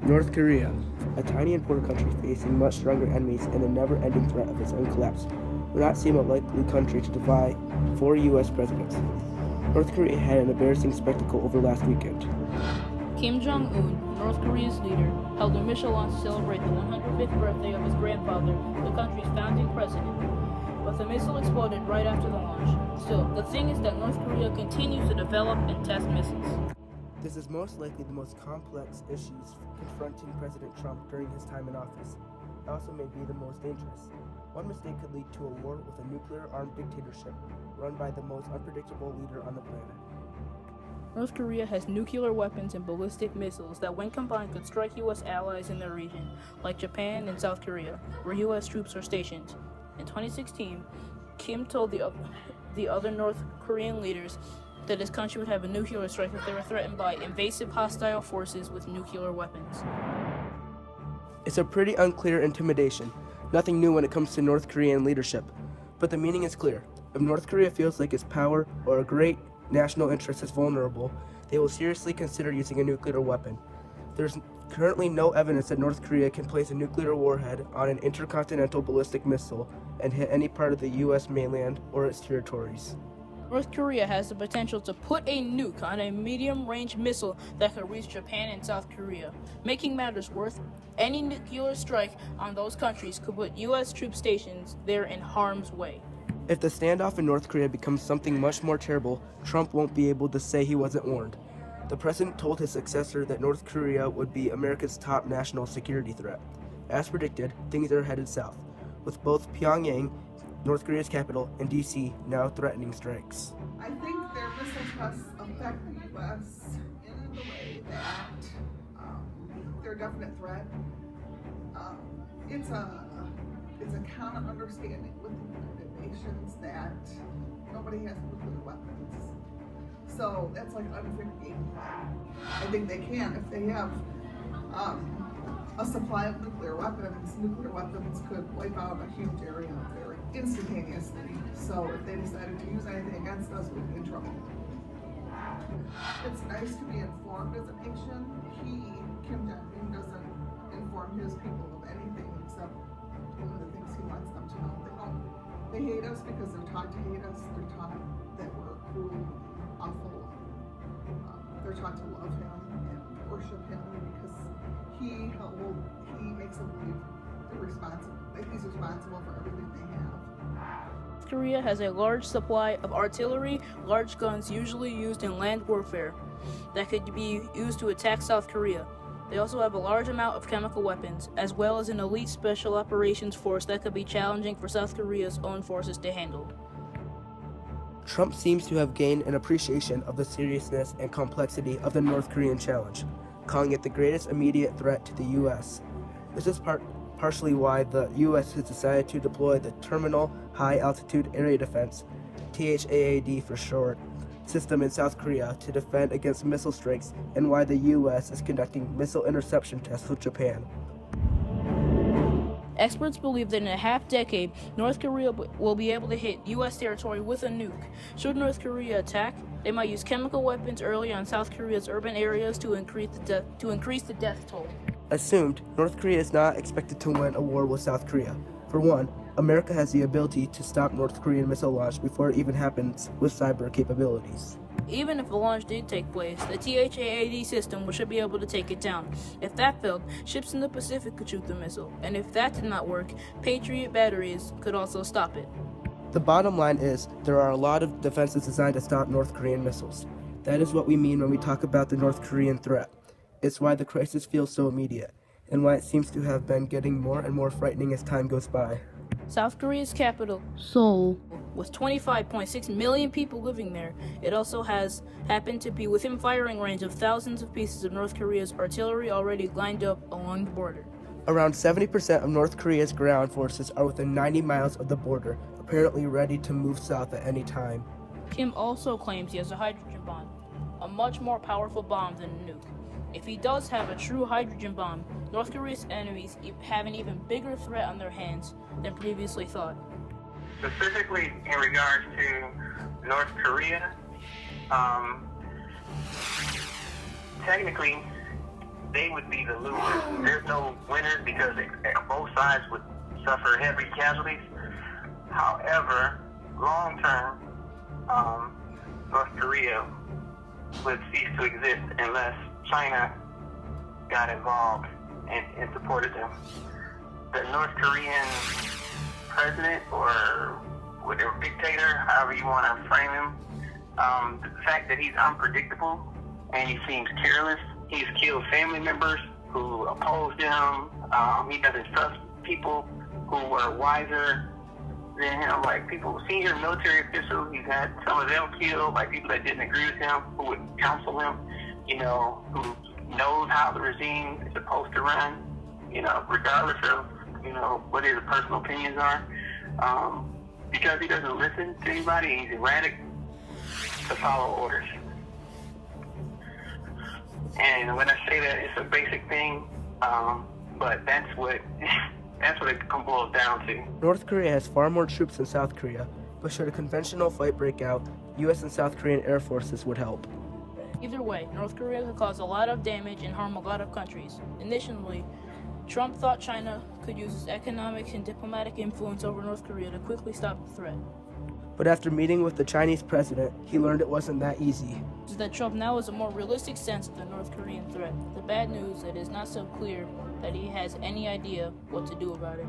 North Korea, a tiny and poor country facing much stronger enemies and a never-ending threat of its own collapse, would not seem a likely country to defy 4 U.S. presidents. North Korea had an embarrassing spectacle over last weekend. Kim Jong-un, North Korea's leader, held a missile launch to celebrate the 105th birthday of his grandfather, the country's founding president. But the missile exploded right after the launch. Still, the thing is that North Korea continues to develop and test missiles. This is most likely the most complex issues confronting President Trump during his time in office. It also may be the most dangerous. One mistake could lead to a war with a nuclear-armed dictatorship run by the most unpredictable leader on the planet. North Korea has nuclear weapons and ballistic missiles that, when combined, could strike U.S. allies in the region, like Japan and South Korea, where U.S. troops are stationed. In 2016, Kim told the other North Korean leaders that his country would have a nuclear strike if they were threatened by invasive hostile forces with nuclear weapons. It's a pretty unclear intimidation, nothing new when it comes to North Korean leadership, but the meaning is clear. If North Korea feels like its power or a great national interest is vulnerable, they will seriously consider using a nuclear weapon. There's currently no evidence that North Korea can place a nuclear warhead on an intercontinental ballistic missile and hit any part of the U.S. mainland or its territories. North Korea has the potential to put a nuke on a medium-range missile that could reach Japan and South Korea. Making matters worse, any nuclear strike on those countries could put U.S. troop stations there in harm's way. If the standoff in North Korea becomes something much more terrible, Trump won't be able to say he wasn't warned. The president told his successor that North Korea would be America's top national security threat. As predicted, things are headed south, with both Pyongyang, North Korea's capital, and D.C. now threatening strikes. I think their missile tests affect the U.S. in the way that they're a definite threat. It's a common understanding with the United Nations that nobody has nuclear weapons. So that's like an unfair game. I think they can if they have a supply of nuclear weapons could wipe out a huge area very instantaneously. So if they decided to use anything against us, we'd be in trouble. It's nice to be informed as a nation. Kim Jong-un, doesn't inform his people of anything except only the things he wants them to know. They hate us because they're taught to hate us. They're taught that we're cruel, awful. They're taught to love him and worship him because he makes them believe he's responsible for everything they have. North Korea has a large supply of artillery, large guns usually used in land warfare, that could be used to attack South Korea. They also have a large amount of chemical weapons, as well as an elite special operations force that could be challenging for South Korea's own forces to handle. Trump seems to have gained an appreciation of the seriousness and complexity of the North Korean challenge, calling it the greatest immediate threat to the U.S. This is partially why the U.S. has decided to deploy the Terminal High Altitude Area Defense, THAAD for short, system in South Korea to defend against missile strikes, and why the U.S. is conducting missile interception tests with Japan. Experts believe that in a half-decade, North Korea will be able to hit U.S. territory with a nuke. Should North Korea attack, they might use chemical weapons early on South Korea's urban areas to increase the death toll. Assumed, North Korea is not expected to win a war with South Korea. For one, America has the ability to stop North Korean missile launch before it even happens with cyber capabilities. Even if the launch did take place, the THAAD system should be able to take it down. If that failed, ships in the Pacific could shoot the missile, and if that did not work, Patriot batteries could also stop it. The bottom line is, there are a lot of defenses designed to stop North Korean missiles. That is what we mean when we talk about the North Korean threat. It's why the crisis feels so immediate, and why it seems to have been getting more and more frightening as time goes by. South Korea's capital, Seoul, with 25.6 million people living there, it also has happened to be within firing range of thousands of pieces of North Korea's artillery already lined up along the border. Around 70% of North Korea's ground forces are within 90 miles of the border, apparently ready to move south at any time. Kim also claims he has a hydrogen bomb, a much more powerful bomb than a nuke. If he does have a true hydrogen bomb, North Korea's enemies have an even bigger threat on their hands than previously thought. Specifically in regards to North Korea, technically they would be the losers. There's no winners because both sides would suffer heavy casualties. However, long term, North Korea would cease to exist unless China got involved and supported them. The North Korean president or whatever dictator, however you want to frame him, the fact that he's unpredictable and he seems careless, he's killed family members who opposed him. He doesn't trust people who are wiser than him, like people, senior military officials. He's had some of them killed, like people that didn't agree with him, who would counsel him, who knows how the regime is supposed to run, regardless of, what his personal opinions are. Because he doesn't listen to anybody, he's erratic to follow orders. And when I say that, it's a basic thing, but that's what it boils down to. North Korea has far more troops than South Korea, but should a conventional fight break out, U.S. and South Korean air forces would help. Either way, North Korea could cause a lot of damage and harm a lot of countries. Initially, Trump thought China could use its economic and diplomatic influence over North Korea to quickly stop the threat. But after meeting with the Chinese president, he learned it wasn't that easy. Is that Trump now has a more realistic sense of the North Korean threat. The bad news is that it is not so clear that he has any idea what to do about it.